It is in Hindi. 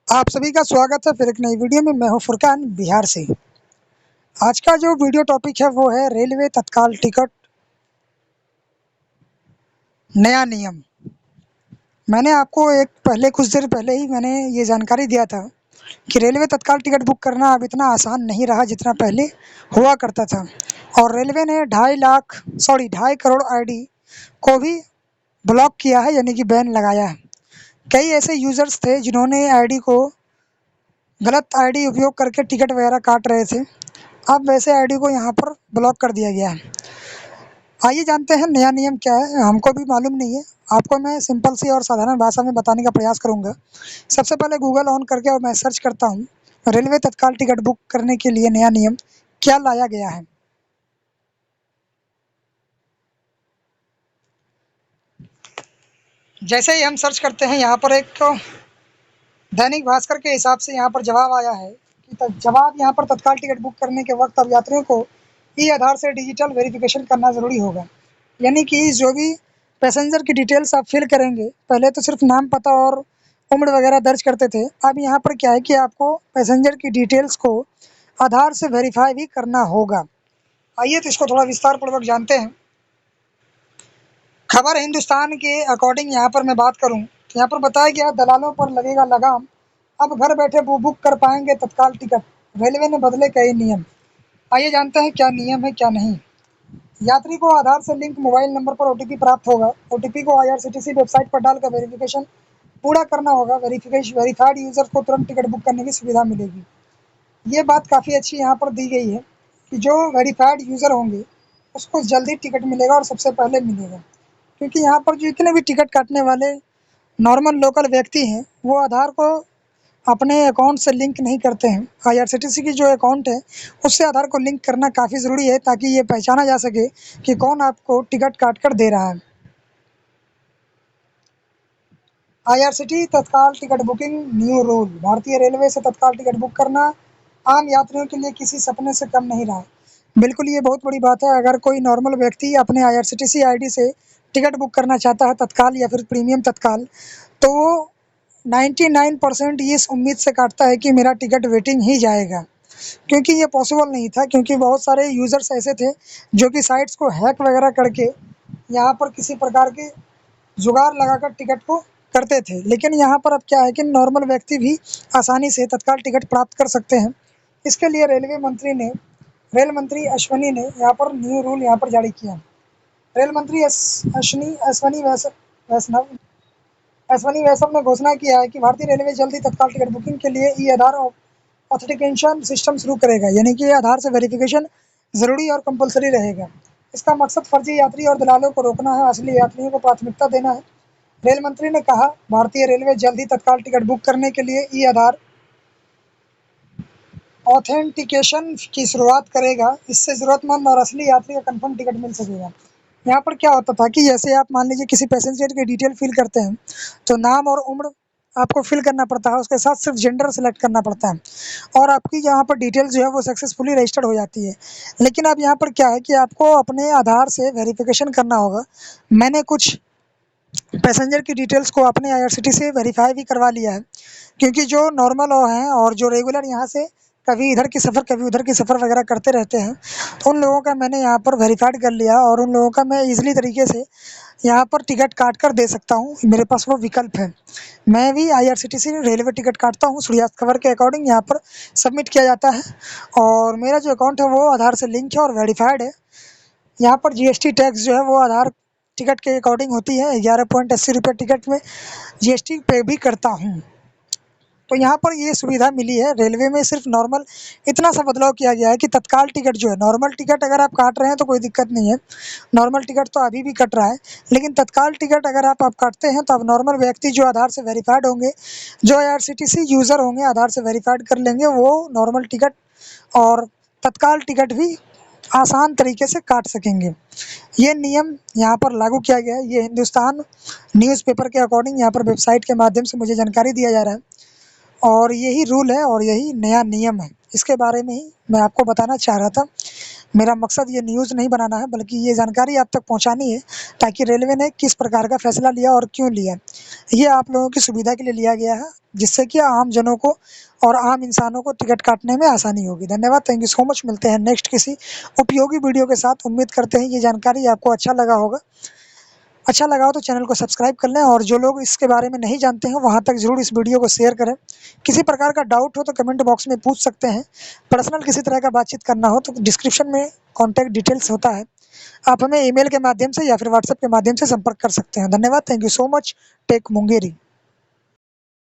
आप सभी का स्वागत है फिर एक नई वीडियो में। मैं हूं फुरकान बिहार से। आज का जो वीडियो टॉपिक है वो है रेलवे तत्काल टिकट नया नियम। मैंने आपको कुछ देर पहले ही मैंने ये जानकारी दिया था कि रेलवे तत्काल टिकट बुक करना अब इतना आसान नहीं रहा जितना पहले हुआ करता था। और रेलवे ने 2.5 करोड़ आईडी को भी ब्लॉक किया है, यानी कि बैन लगाया है। कई ऐसे यूजर्स थे जिन्होंने आईडी को गलत आईडी उपयोग करके टिकट वगैरह काट रहे थे। अब वैसे आईडी को यहाँ पर ब्लॉक कर दिया गया है। आइए जानते हैं नया नियम क्या है। हमको भी मालूम नहीं है, आपको मैं सिंपल सी और साधारण भाषा में बताने का प्रयास करूंगा। सबसे पहले गूगल ऑन करके और मैं सर्च करता हूँ रेलवे तत्काल टिकट बुक करने के लिए नया नियम क्या लाया गया है। जैसे ही हम सर्च करते हैं, यहाँ पर एक दैनिक भास्कर के हिसाब से यहाँ पर जवाब आया है कि जवाब यहाँ पर तत्काल टिकट बुक करने के वक्त अब यात्रियों को ई आधार से डिजिटल वेरिफिकेशन करना ज़रूरी होगा। यानी कि जो भी पैसेंजर की डिटेल्स आप फिल करेंगे, पहले तो सिर्फ नाम पता और उम्र वगैरह दर्ज करते थे। अब यहाँ पर क्या है कि आपको पैसेंजर की डिटेल्स को आधार से वेरीफाई भी करना होगा। आइए तो इसको थोड़ा विस्तार पूर्वक जानते हैं। खबर हिंदुस्तान के अकॉर्डिंग यहाँ पर मैं बात करूँ तो यहाँ पर बताया गया दलालों पर लगेगा लगाम, अब घर बैठे वो बुक कर पाएंगे तत्काल टिकट, रेलवे ने बदले कई नियम। आइए जानते हैं क्या नियम है क्या नहीं। यात्री को आधार से लिंक मोबाइल नंबर पर ओटीपी प्राप्त होगा। ओटीपी को आईआरसीटीसी वेबसाइट पर डालकर वेरिफिकेशन पूरा करना होगा। वेरीफाइड यूजर को तुरंत टिकट बुक करने की सुविधा मिलेगी। ये बात काफ़ी अच्छी यहाँ पर दी गई है कि जो वेरीफाइड यूज़र होंगे उसको जल्दी टिकट मिलेगा और सबसे पहले मिलेगा। क्योंकि यहाँ पर जो इतने भी टिकट काटने वाले नॉर्मल लोकल व्यक्ति हैं वो आधार को अपने अकाउंट से लिंक नहीं करते हैं। आईआरसीटीसी की जो अकाउंट है उससे आधार को लिंक करना काफ़ी ज़रूरी है ताकि ये पहचाना जा सके कि कौन आपको टिकट काट कर दे रहा है। आईआरसीटी तत्काल टिकट बुकिंग न्यू रूल। भारतीय रेलवे से तत्काल टिकट बुक करना आम यात्रियों के लिए किसी सपने से कम नहीं रहा। बिल्कुल ये बहुत बड़ी बात है। अगर कोई नॉर्मल व्यक्ति अपने आईआरसीटीसी आईडी से टिकट बुक करना चाहता है तत्काल या फिर प्रीमियम तत्काल, तो वो 99% ये इस उम्मीद से काटता है कि मेरा टिकट वेटिंग ही जाएगा। क्योंकि ये पॉसिबल नहीं था, क्योंकि बहुत सारे यूज़र्स ऐसे थे जो कि साइट्स को हैक वगैरह करके यहाँ पर किसी प्रकार के जुगाड़ लगाकर टिकट को करते थे। लेकिन यहाँ पर अब क्या है कि नॉर्मल व्यक्ति भी आसानी से तत्काल टिकट प्राप्त कर सकते हैं। इसके लिए रेल मंत्री अश्वनी ने यहाँ पर न्यू रूल यहाँ पर जारी किया। रेल मंत्री अश्वनी वैष्णव ने घोषणा किया है कि भारतीय रेलवे जल्द ही तत्काल टिकट बुकिंग के लिए ई आधार ऑथेंटिकेशन सिस्टम शुरू करेगा। यानी कि आधार से वेरिफिकेशन ज़रूरी और कंपलसरी रहेगा। इसका मकसद फर्जी यात्री और दलालों को रोकना है, असली यात्रियों को प्राथमिकता देना है। रेल मंत्री ने कहा भारतीय रेलवे जल्द ही तत्काल टिकट बुक करने के लिए ई आधार ऑथेंटिकेशन की शुरुआत करेगा। इससे ज़रूरतमंद और असली यात्री का कंफर्म टिकट मिल सकेगा। यहाँ पर क्या होता था कि जैसे आप मान लीजिए किसी पैसेंजर की डिटेल फिल करते हैं तो नाम और उम्र आपको फिल करना पड़ता है, उसके साथ सिर्फ जेंडर सेलेक्ट करना पड़ता है और आपकी यहाँ पर डिटेल्स जो है वो सक्सेसफुली रजिस्टर्ड हो जाती है। लेकिन अब यहाँ पर क्या है कि आपको अपने आधार से वेरिफिकेशन करना होगा। मैंने कुछ पैसेंजर की डिटेल्स को अपने आईआरसीटी से वेरीफाई भी करवा लिया है, क्योंकि जो नॉर्मल हैं और जो रेगुलर यहाँ से कभी इधर की सफ़र कभी उधर की सफ़र वगैरह करते रहते हैं, तो उन लोगों का मैंने यहाँ पर वेरीफाइड कर लिया और उन लोगों का मैं ईज़िली तरीके से यहाँ पर टिकट काट कर दे सकता हूँ। मेरे पास वो विकल्प है। मैं भी आईआरसीटीसी रेलवे टिकट काटता हूँ। सूर्यास्त खबर के अकॉर्डिंग यहाँ पर सबमिट किया जाता है और मेरा जो अकाउंट है वो आधार से लिंक है और वेरीफाइड है। यहाँ पर जीएसटी टैक्स जो है वो आधार टिकट के अकॉर्डिंग होती है। 11.80 रुपये टिकट में जीएसटी पे भी करता हूँ। तो यहाँ पर ये सुविधा मिली है। रेलवे में सिर्फ नॉर्मल इतना सा बदलाव किया गया है कि तत्काल टिकट जो है, नॉर्मल टिकट अगर आप काट रहे हैं तो कोई दिक्कत नहीं है, नॉर्मल टिकट तो अभी भी कट रहा है। लेकिन तत्काल टिकट अगर आप काटते हैं तो अब नॉर्मल व्यक्ति जो आधार से वेरीफाइड होंगे, जो आईआरसीटीसी यूज़र होंगे आधार से वेरीफाइड कर लेंगे, वो नॉर्मल टिकट और तत्काल टिकट भी आसान तरीके से काट सकेंगे। ये नियम यहाँ पर लागू किया गया है। ये हिंदुस्तान न्यूज़पेपर के अकॉर्डिंग यहाँ पर वेबसाइट के माध्यम से मुझे जानकारी दिया जा रहा है और यही रूल है और यही नया नियम है। इसके बारे में ही मैं आपको बताना चाह रहा था। मेरा मकसद ये न्यूज़ नहीं बनाना है, बल्कि ये जानकारी आप तक पहुँचानी है, ताकि रेलवे ने किस प्रकार का फैसला लिया और क्यों लिया। ये आप लोगों की सुविधा के लिए लिया गया है, जिससे कि आम जनों को और आम इंसानों को टिकट काटने में आसानी होगी। धन्यवाद, थैंक यू सो मच। मिलते हैं नेक्स्ट किसी उपयोगी वीडियो के साथ। उम्मीद करते हैं ये जानकारी आपको अच्छा लगा होगा। अच्छा लगा हो तो चैनल को सब्सक्राइब कर लें, और जो लोग इसके बारे में नहीं जानते हैं वहाँ तक ज़रूर इस वीडियो को शेयर करें। किसी प्रकार का डाउट हो तो कमेंट बॉक्स में पूछ सकते हैं। पर्सनल किसी तरह का बातचीत करना हो तो डिस्क्रिप्शन में कॉन्टैक्ट डिटेल्स होता है, आप हमें ईमेल के माध्यम से या फिर व्हाट्सएप के माध्यम से संपर्क कर सकते हैं। धन्यवाद, थैंक यू सो मच। टेक मुंगेरी।